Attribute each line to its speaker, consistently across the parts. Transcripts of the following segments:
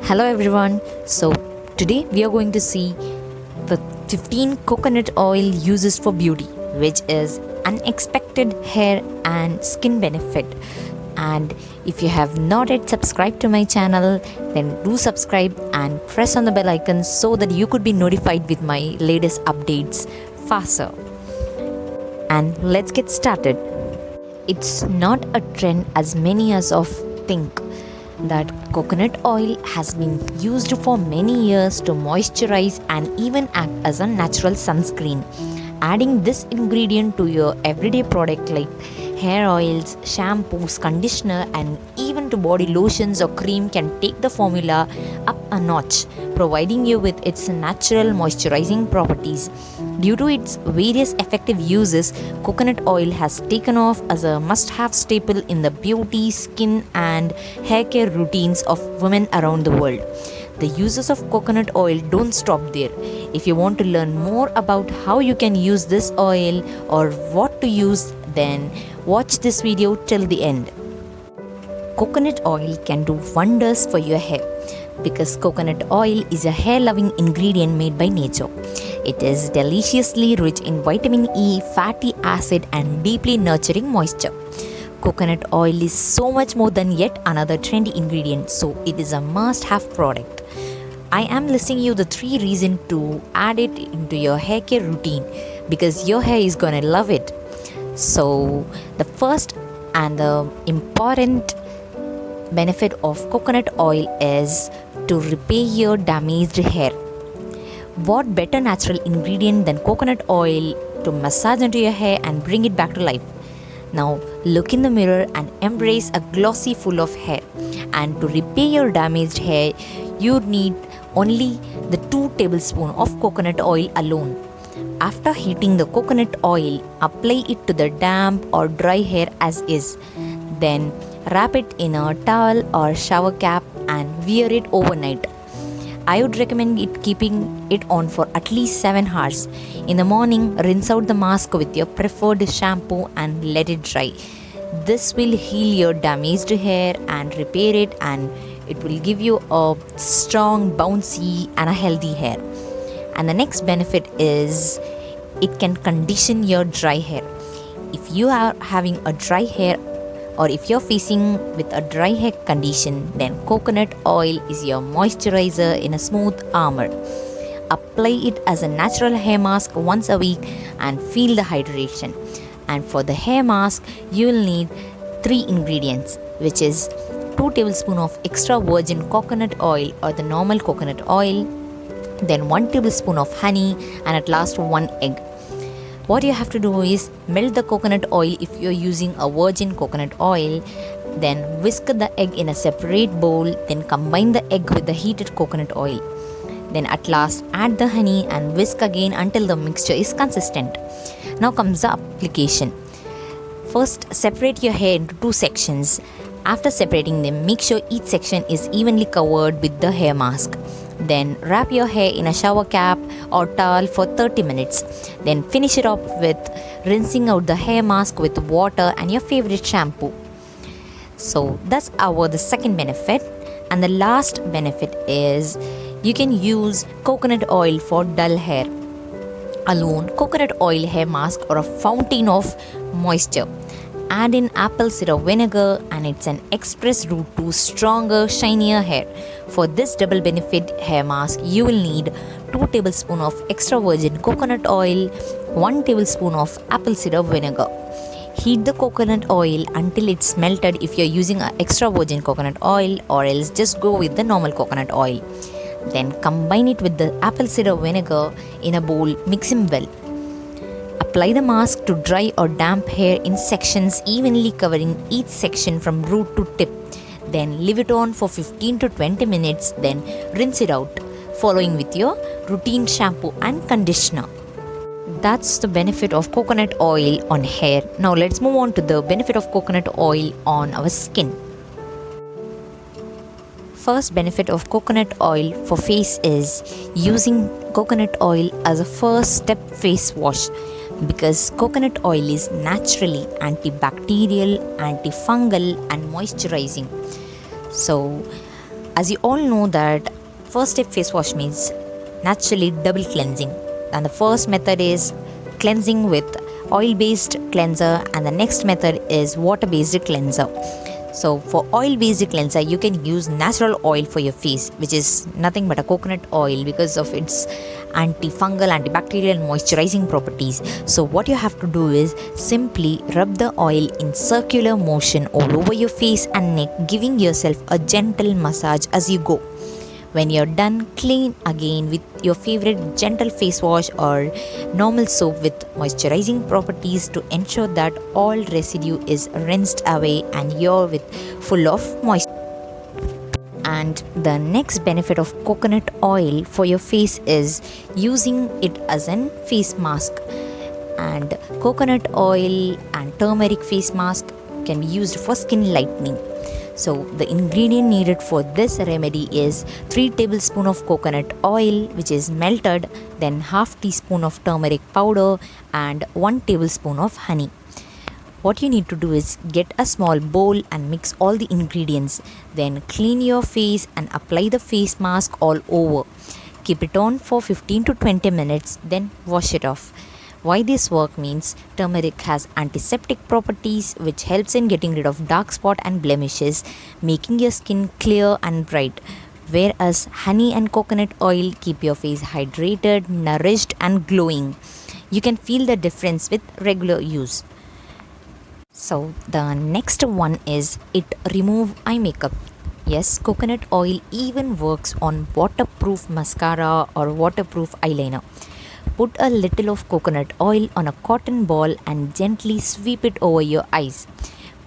Speaker 1: Hello everyone. So today we are going to see the 15 coconut oil uses for beauty, which is unexpected hair and skin benefit. And if you have not yet subscribed to my channel, then do subscribe and press on the bell icon so that you could be notified with my latest updates faster. And let's get started. It's not a trend as many as of think that coconut oil has been used for many years to moisturize and even act as a natural sunscreen. Adding this ingredient to your everyday product like hair oils, shampoos, conditioner, and even to body lotions or cream can take the formula up a notch, providing you with its natural moisturizing properties. Due to its various effective uses, coconut oil has taken off as a must-have staple in the beauty, skin, and hair care routines of women around the world. The uses of coconut oil don't stop there. If you want to learn more about how you can use this oil or what to use, then watch this video till the end. Coconut oil can do wonders for your hair because coconut oil is a hair-loving ingredient made by nature. It is deliciously rich in vitamin E, fatty acid, and deeply nurturing moisture. Coconut oil is so much more than yet another trendy ingredient, so it is a must-have product. I am listing you the 3 reasons to add it into your hair care routine because your hair is gonna love it. So the first and the important benefit of coconut oil is to repair your damaged hair. What better natural ingredient than coconut oil to massage into your hair and bring it back to life? Now look in the mirror and embrace a glossy full of hair. And to repair your damaged hair, you need only the 2 tablespoons of coconut oil alone. After heating the coconut oil, apply it to the damp or dry hair as is. Then wrap it in a towel or shower cap and wear it overnight. I would recommend keeping it on for at least 7 hours. In the morning, rinse out the mask with your preferred shampoo and let it dry. This will heal your damaged hair and repair it, and it will give you a strong, bouncy, and a healthy hair. And the next benefit is it can condition your dry hair. If you are having a dry hair or if you're facing with a dry hair condition, then coconut oil is your moisturizer in a smooth armor. Apply it as a natural hair mask once a week and feel the hydration. And for the hair mask, you will need 3 ingredients, which is 2 tablespoons of extra virgin coconut oil or the normal coconut oil, then 1 tablespoon of honey, and at last 1 egg. What you have to do is melt the coconut oil if you're using a virgin coconut oil, then whisk the egg in a separate bowl, then combine the egg with the heated coconut oil. Then at last add the honey and whisk again until the mixture is consistent. Now comes the application. First, separate your hair into 2 sections. After separating them, make sure each section is evenly covered with the hair mask. Then wrap your hair in a shower cap or towel for 30 minutes. Then finish it up with rinsing out the hair mask with water and your favorite shampoo. So that's the second benefit. And the last benefit is you can use coconut oil for dull hair alone, coconut oil hair mask, or a fountain of moisture. Add in apple cider vinegar and it's an express route to stronger, shinier hair. For this double benefit hair mask, you will need 2 tablespoons of extra virgin coconut oil, 1 tablespoon of apple cider vinegar. Heat the coconut oil until it's melted if you're using an extra virgin coconut oil, or else just go with the normal coconut oil. Then combine it with the apple cider vinegar in a bowl, mixing well. Apply the mask to dry or damp hair in sections, evenly covering each section from root to tip. Then leave it on for 15 to 20 minutes, then rinse it out, following with your routine shampoo and conditioner. That's the benefit of coconut oil on hair. Now let's move on to the benefit of coconut oil on our skin. First benefit of coconut oil for face is using coconut oil as a first step face wash. Because coconut oil is naturally antibacterial, antifungal, and moisturizing. So As you all know that first step face wash means naturally double cleansing, and the first method is cleansing with oil based cleanser and the next method is water based cleanser. So for oil based cleanser you can use natural oil for your face, which is nothing but a coconut oil because of its antifungal, antibacterial and moisturizing properties. So what you have to do is simply rub the oil in circular motion all over your face and neck, giving yourself a gentle massage as you go. When you're done, clean again with your favorite gentle face wash or normal soap with moisturizing properties to ensure that all residue is rinsed away and you're full of moisture. And the next benefit of coconut oil for your face is using it as a face mask. And coconut oil and turmeric face mask can be used for skin lightening. So the ingredient needed for this remedy is 3 tablespoons of coconut oil, which is melted, then half teaspoon of turmeric powder and 1 tablespoon of honey. What you need to do is get a small bowl and mix all the ingredients. Then clean your face and apply the face mask all over. Keep it on for 15 to 20 minutes, then wash it off. Why this work means turmeric has antiseptic properties which helps in getting rid of dark spot and blemishes, making your skin clear and bright. Whereas honey and coconut oil keep your face hydrated, nourished and glowing. You can feel the difference with regular use. So the next one is it remove eye makeup. Yes, coconut oil even works on waterproof mascara or waterproof eyeliner. Put a little of coconut oil on a cotton ball and gently sweep it over your eyes.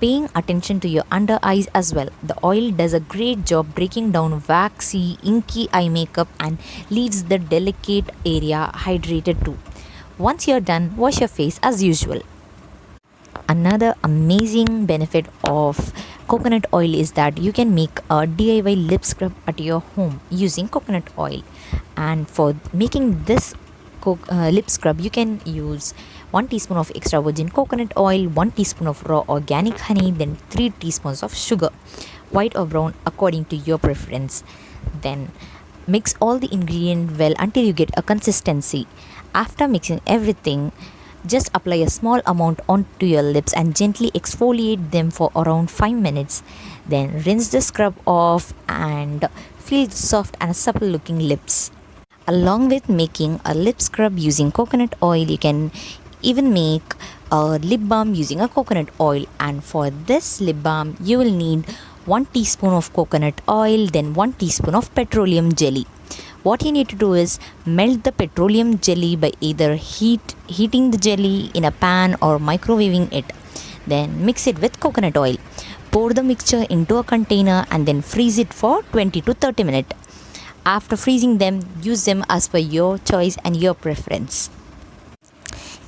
Speaker 1: Paying attention to your under eyes as well. The oil does a great job breaking down waxy, inky eye makeup and leaves the delicate area hydrated too. Once you're done, wash your face as usual. Another amazing benefit of coconut oil is that you can make a DIY lip scrub at your home using coconut oil. And for making this lip scrub, you can use 1 teaspoon of extra virgin coconut oil, 1 teaspoon of raw organic honey, then 3 teaspoons of sugar, white or brown according to your preference. Then mix all the ingredients well until you get a consistency. After mixing everything, just apply a small amount onto your lips and gently exfoliate them for around 5 minutes. Then rinse the scrub off and feel soft and supple looking lips. Along with making a lip scrub using coconut oil, you can even make a lip balm using a coconut oil. And for this lip balm, you will need 1 teaspoon of coconut oil, then 1 teaspoon of petroleum jelly. What you need to do is melt the petroleum jelly by either heating the jelly in a pan or microwaving it. Then mix it with coconut oil. Pour the mixture into a container and then freeze it for 20 to 30 minutes. After freezing them, use them as per your choice and your preference.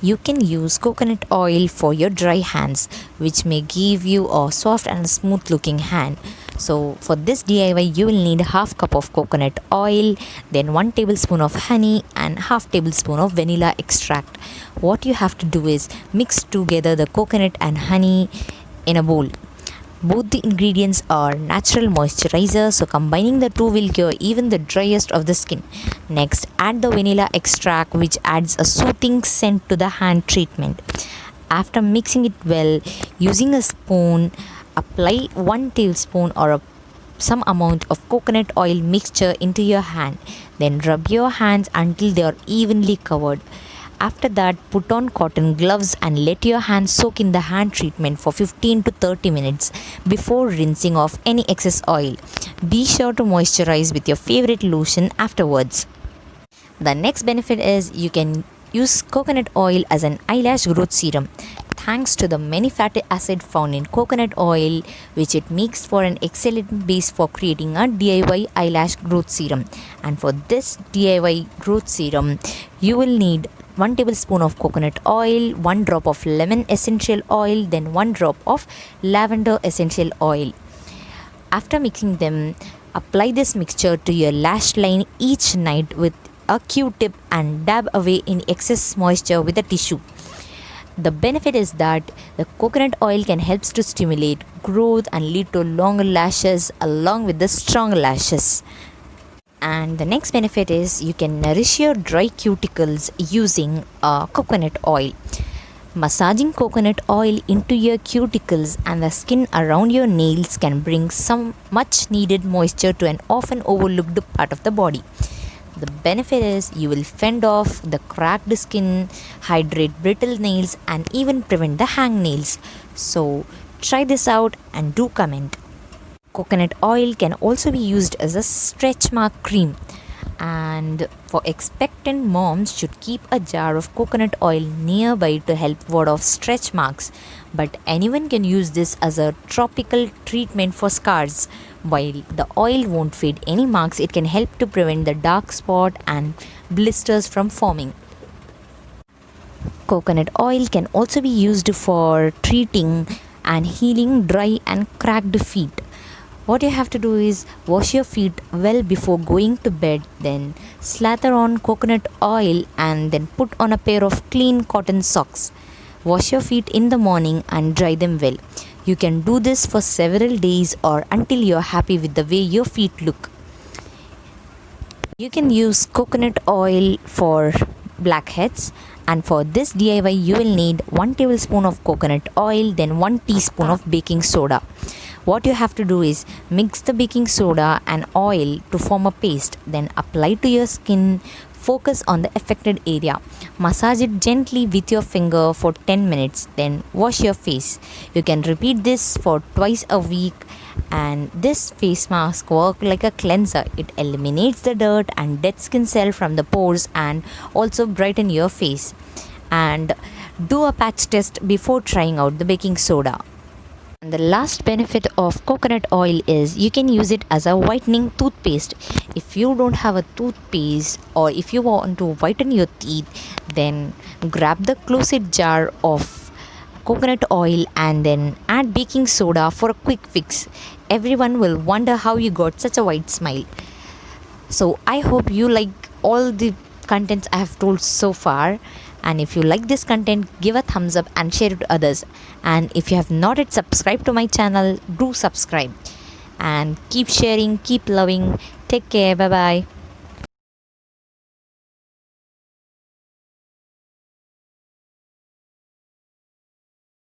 Speaker 1: You can use coconut oil for your dry hands, which may give you a soft and smooth looking hand. So for this DIY, you will need half cup of coconut oil, then 1 tablespoon of honey and half tablespoon of vanilla extract. What you have to do is mix together the coconut and honey in a bowl. Both the ingredients are natural moisturizer, so combining the two will cure even the driest of the skin. Next, add the vanilla extract, which adds a soothing scent to the hand treatment. After mixing it well, using a spoon, apply 1 tablespoon or some amount of coconut oil mixture into your hand. Then rub your hands until they are evenly covered. After that, put on cotton gloves and let your hands soak in the hand treatment for 15 to 30 minutes before rinsing off any excess oil. Be sure to moisturize with your favorite lotion afterwards. The next benefit is you can use coconut oil as an eyelash growth serum. Thanks to the many fatty acids found in coconut oil, which it makes for an excellent base for creating a DIY eyelash growth serum. And for this DIY growth serum, you will need 1 tablespoon of coconut oil, 1 drop of lemon essential oil, then 1 drop of lavender essential oil. After mixing them, apply this mixture to your lash line each night with a Q-tip and dab away any excess moisture with a tissue. The benefit is that the coconut oil can help to stimulate growth and lead to longer lashes along with the stronger lashes. And the next benefit is you can nourish your dry cuticles using coconut oil. Massaging coconut oil into your cuticles and the skin around your nails can bring some much needed moisture to an often overlooked part of the body. The benefit is you will fend off the cracked skin, hydrate brittle nails, and even prevent the hangnails. So try this out and do comment. Coconut oil can also be used as a stretch mark cream, and for expectant moms should keep a jar of coconut oil nearby to help ward off stretch marks. But anyone can use this as a topical treatment for scars. While the oil won't fade any marks, it can help to prevent the dark spot and blisters from forming. Coconut oil can also be used for treating and healing dry and cracked feet. What you have to do is wash your feet well before going to bed, then slather on coconut oil and then put on a pair of clean cotton socks. Wash your feet in the morning and dry them well. You can do this for several days or until you're happy with the way your feet look. You can use coconut oil for blackheads, and for this DIY you will need 1 tablespoon of coconut oil, then 1 teaspoon of baking soda. What you have to do is mix the baking soda and oil to form a paste, then apply to your skin. Focus on the affected area. Massage it gently with your finger for 10 minutes, then wash your face. You can repeat this for twice a week, and this face mask works like a cleanser. It eliminates the dirt and dead skin cell from the pores and also brighten your face. And do a patch test before trying out the baking soda. And the last benefit of coconut oil is you can use it as a whitening toothpaste. If you don't have a toothpaste or if you want to whiten your teeth, then grab the closed jar of coconut oil and then add baking soda for a quick fix. Everyone will wonder how you got such a white smile. So I hope you like all the contents I have told so far. And if you like this content, give a thumbs up and share it to others. And if you have not yet subscribed to my channel, do subscribe. And keep sharing, keep loving. Take care. Bye bye.